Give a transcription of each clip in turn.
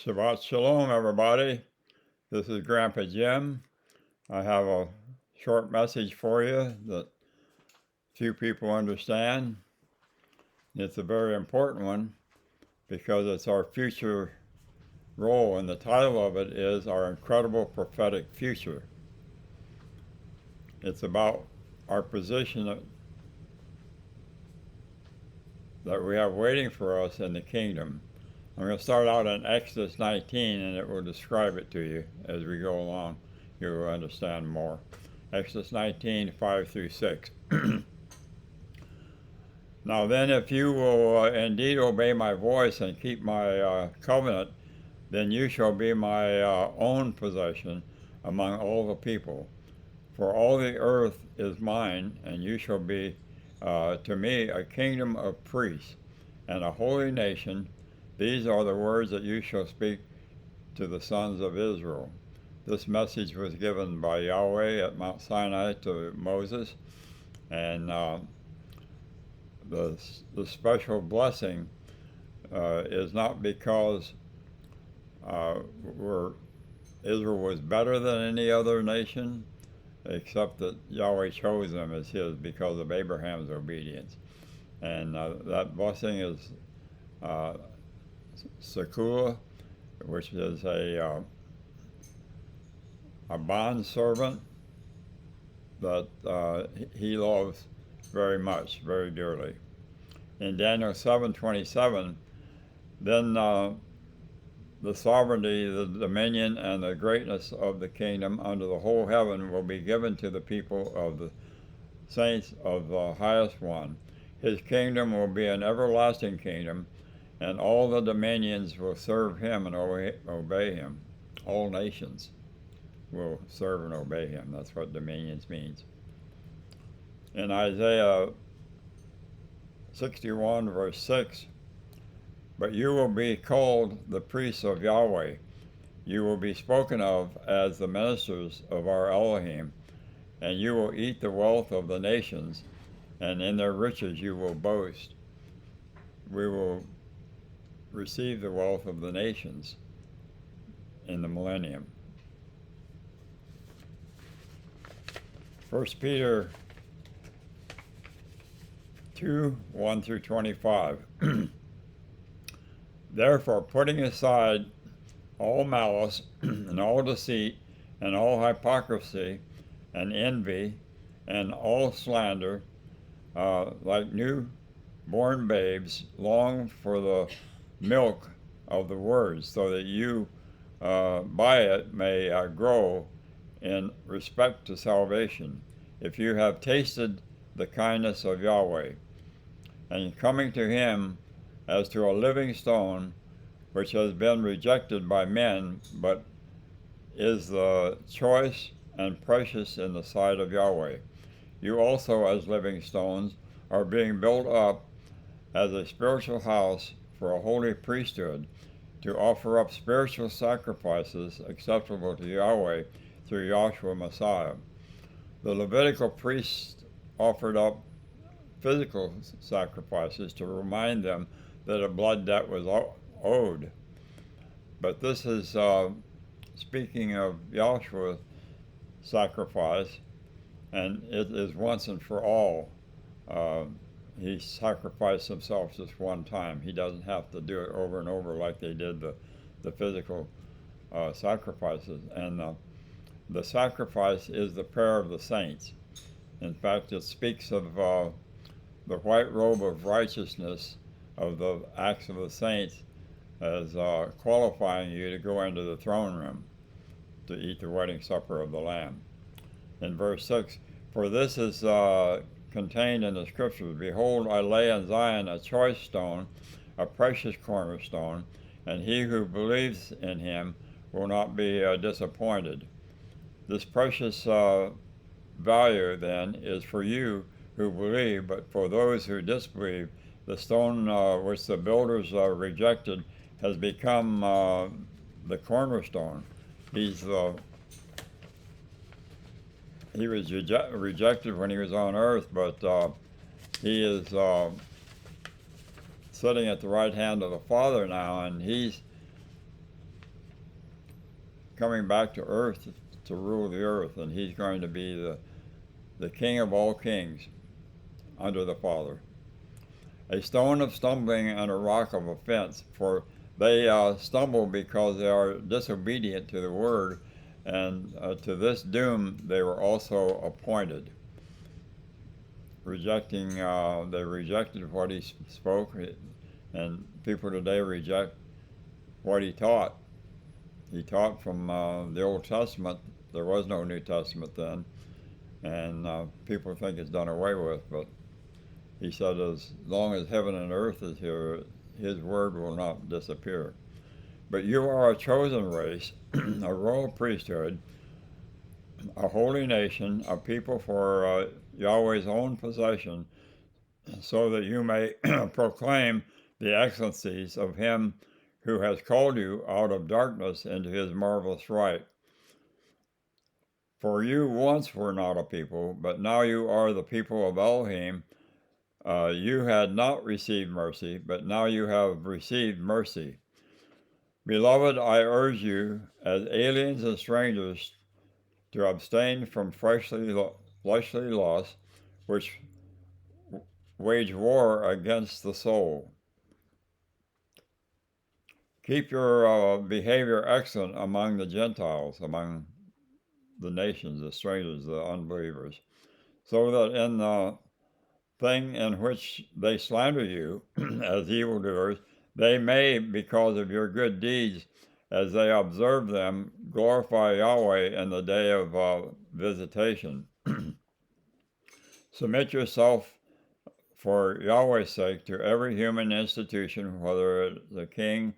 Shabbat Shalom, everybody. This is Grandpa Jim. I have a short message for you that few people understand. It's a very important one because it's our future role, and the title of it is Our Incredible Prophetic Future. It's about our position that we have waiting for us in the kingdom. I'm going to start out in Exodus 19, and it will describe it to you as we go along. You will understand more. Exodus 19, 5 through 6. Now then, if you will indeed obey my voice and keep my covenant, then you shall be my own possession among all the people. For all the earth is mine, and you shall be to me a kingdom of priests and a holy nation. These are the words that you shall speak to the sons of Israel. This message was given by Yahweh at Mount Sinai to Moses, and the special blessing is not because Israel was better than any other nation, except that Yahweh chose them as his because of Abraham's obedience. And that blessing is Sekula, which is a bond servant that he loves very much, very dearly. In Daniel 7:27, then the sovereignty, the dominion, and the greatness of the kingdom under the whole heaven will be given to the people of the saints of the highest one. His kingdom will be an everlasting kingdom, and all the dominions will serve him and obey him. All nations will serve and obey him. That's what dominions means. In Isaiah 61, verse 6, but you will be called the priests of Yahweh. You will be spoken of as the ministers of our Elohim, and you will eat the wealth of the nations, and in their riches you will boast. We will receive the wealth of the nations in the millennium. 1 Peter 2, 1 through 25. Therefore, putting aside all malice and all deceit and all hypocrisy and envy and all slander, like new-born babes, long for the milk of the word, so that you by it may grow in respect to salvation, if you have tasted the kindness of Yahweh, and coming to him as to a living stone, which has been rejected by men, but is the choice and precious in the sight of Yahweh. You also, as living stones, are being built up as a spiritual house for a holy priesthood, to offer up spiritual sacrifices acceptable to Yahweh through Yahshua Messiah. The Levitical priests offered up physical sacrifices to remind them that a blood debt was owed. But this is speaking of Yahshua's sacrifice, and it is once and for all. He sacrificed himself just one time. He doesn't have to do it over and over like they did the physical sacrifices. And the sacrifice is the prayer of the saints. In fact, it speaks of the white robe of righteousness of the acts of the saints as qualifying you to go into the throne room to eat the wedding supper of the Lamb. In verse 6, for this is contained in the scriptures, behold, I lay in Zion a choice stone, a precious cornerstone, and he who believes in him will not be disappointed. This precious value, then, is for you who believe, but for those who disbelieve, the stone which the builders rejected has become the cornerstone. He was rejected when he was on earth, but he is sitting at the right hand of the Father now, and he's coming back to earth to rule the earth, and he's going to be the King of all kings under the Father. A stone of stumbling and a rock of offense, for they stumble because they are disobedient to the word, and to this doom they were also appointed. They rejected what he spoke, and people today reject what he taught. He taught from the Old Testament. There was no New Testament then, and people think it's done away with, but he said, as long as heaven and earth is here, his word will not disappear. But you are a chosen race, a royal priesthood, a holy nation, a people for Yahweh's own possession, so that you may proclaim the excellencies of him who has called you out of darkness into his marvelous light. For you once were not a people, but now you are the people of Elohim. You had not received mercy, but now you have received mercy. Beloved, I urge you, as aliens and strangers, to abstain from fleshly lusts, which wage war against the soul. Keep your behavior excellent among the Gentiles, among the nations, the strangers, the unbelievers, so that in the thing in which they slander you as evildoers, they may, because of your good deeds, as they observe them, glorify Yahweh in the day of visitation. Submit yourself for Yahweh's sake to every human institution, whether it's the king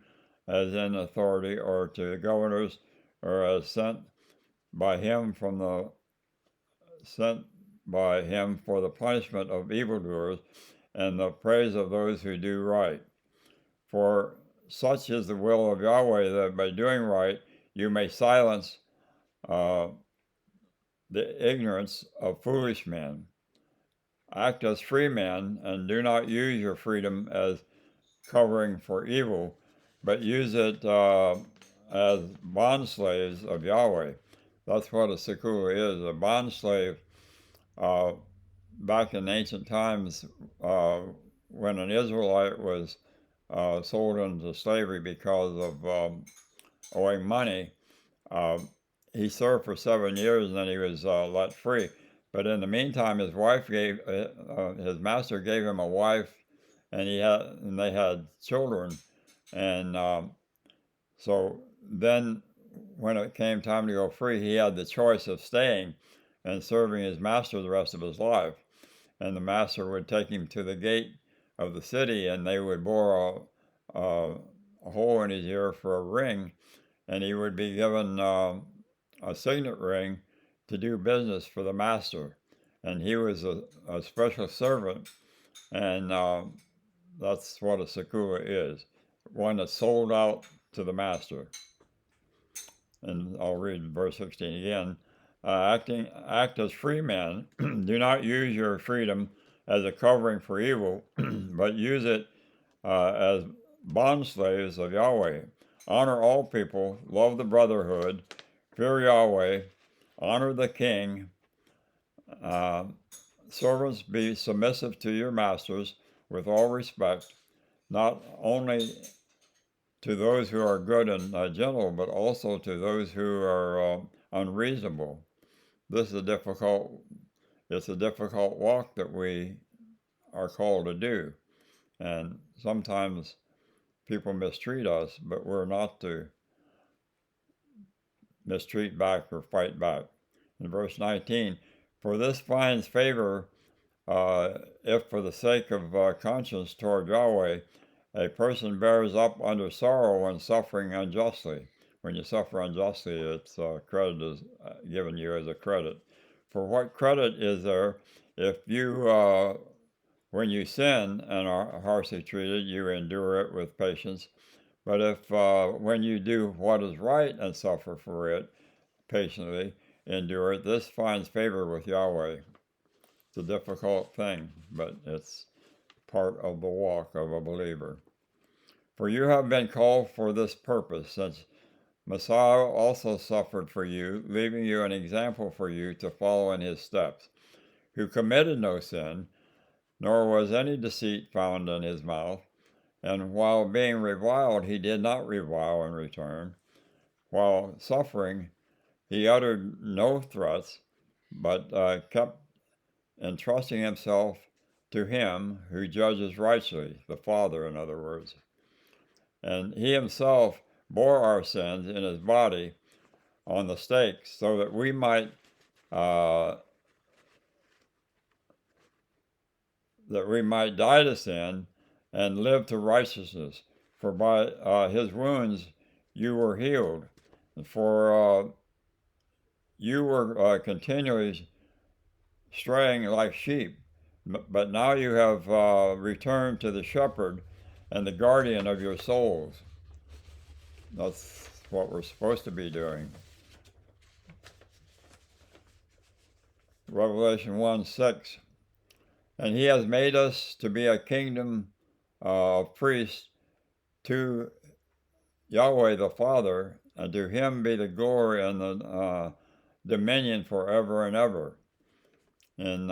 as in authority, or to governors, or as by him sent by him for the punishment of evildoers and the praise of those who do right. For such is the will of Yahweh, that by doing right you may silence the ignorance of foolish men. Act as free men, and do not use your freedom as covering for evil, but use it as bondslaves of Yahweh. That's what a sekula is, a bondslave. Back in ancient times, when an Israelite was sold into slavery because of owing money, uh, he served for 7 years and then he was let free. But in the meantime, his his master gave him a wife, and they had children, and so then when it came time to go free, he had the choice of staying and serving his master the rest of his life. And the master would take him to the gate of the city, and they would bore a hole in his ear for a ring, and he would be given a signet ring to do business for the master. And he was a special servant, and that's what a sekula is, one that's sold out to the master. And I'll read verse 16 again. Act as free men. Do not use your freedom as a covering for evil, but use it as bondslaves of Yahweh. Honor all people, love the brotherhood, fear Yahweh, honor the king. Servants, be submissive to your masters with all respect, not only to those who are good and gentle, but also to those who are unreasonable. This is it's a difficult walk that we are called to do. And sometimes people mistreat us, but we're not to mistreat back or fight back. In verse 19, for this finds favor if for the sake of conscience toward Yahweh, a person bears up under sorrow when suffering unjustly. When you suffer unjustly, it's credit is given you as a credit. For what credit is there if you, when you sin and are harshly treated, you endure it with patience? But if when you do what is right and suffer for it, patiently endure it, this finds favor with Yahweh. It's a difficult thing, but it's part of the walk of a believer. For you have been called for this purpose, since Messiah also suffered for you, leaving you an example for you to follow in his steps, who committed no sin, nor was any deceit found in his mouth. And while being reviled, he did not revile in return. While suffering, he uttered no threats, but kept entrusting himself to him who judges righteously, the Father, in other words. And he himself bore our sins in his body on the stake, so that uh, we might die to sin and live to righteousness. For by his wounds you were healed. For you were continually straying like sheep, but now you have returned to the shepherd and the guardian of your souls. That's what we're supposed to be doing. Revelation 1:6. And he has made us to be a kingdom of priests to Yahweh the Father, and to him be the glory and the dominion forever and ever. In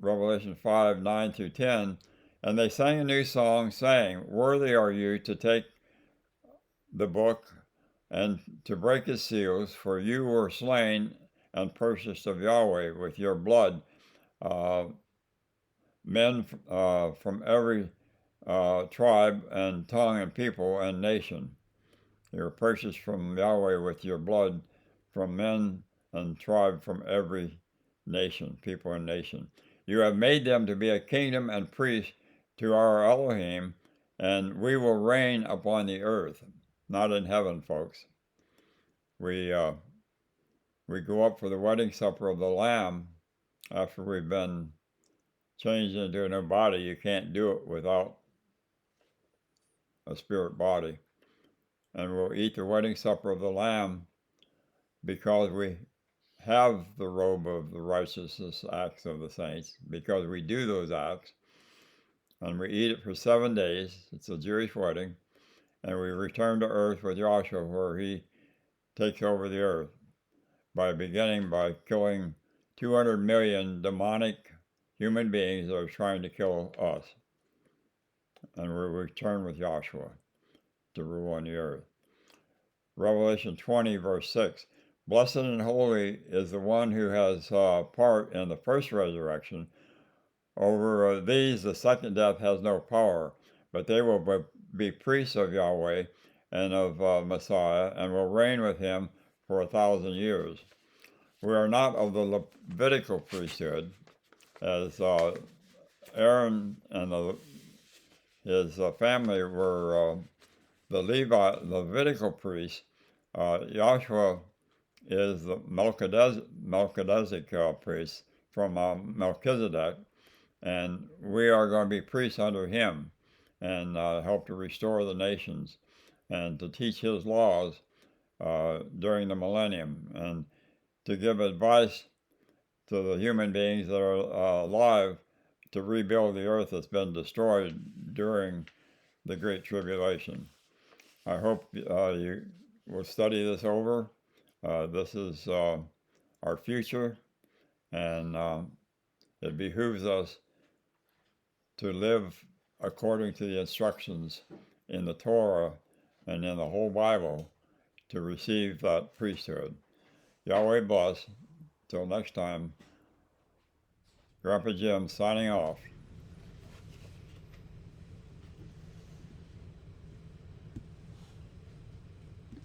Revelation 5:9-10, and they sang a new song, saying, Worthy are you to take the book and to break its seals, for you were slain and purchased of Yahweh with your blood men from every tribe and tongue and people and nation. You were purchased from Yahweh with your blood from men and tribe from every nation, people and nation. You have made them to be a kingdom and priests to our Elohim, and we will reign upon the earth, not in heaven, folks. We go up for the wedding supper of the Lamb after we've been changed into a new body. You can't do it without a spirit body. And we'll eat the wedding supper of the Lamb because we have the robe of the righteousness acts of the saints, because we do those acts. And we eat it for 7 days. It's a Jewish wedding. And we return to earth with Joshua, where he takes over the earth by killing 200 million demonic human beings that are trying to kill us. And we return with Joshua to rule on the earth. Revelation 20, verse 6. Blessed and holy is the one who has part in the first resurrection. Over these the second death has no power, but they will be priests of Yahweh and of Messiah, and will reign with him for 1,000 years. We are not of the Levitical priesthood, as Aaron and his family were the Levitical priests. Joshua is the Melchizedek priest from Melchizedek, and we are going to be priests under him and help to restore the nations and to teach his laws during the millennium, and to give advice to the human beings that are alive to rebuild the earth that's been destroyed during the Great Tribulation. I hope you will study this over. This is our future, and it behooves us to live according to the instructions in the Torah and in the whole Bible to receive that priesthood. Yahweh bless. Till next time, Grandpa Jim signing off.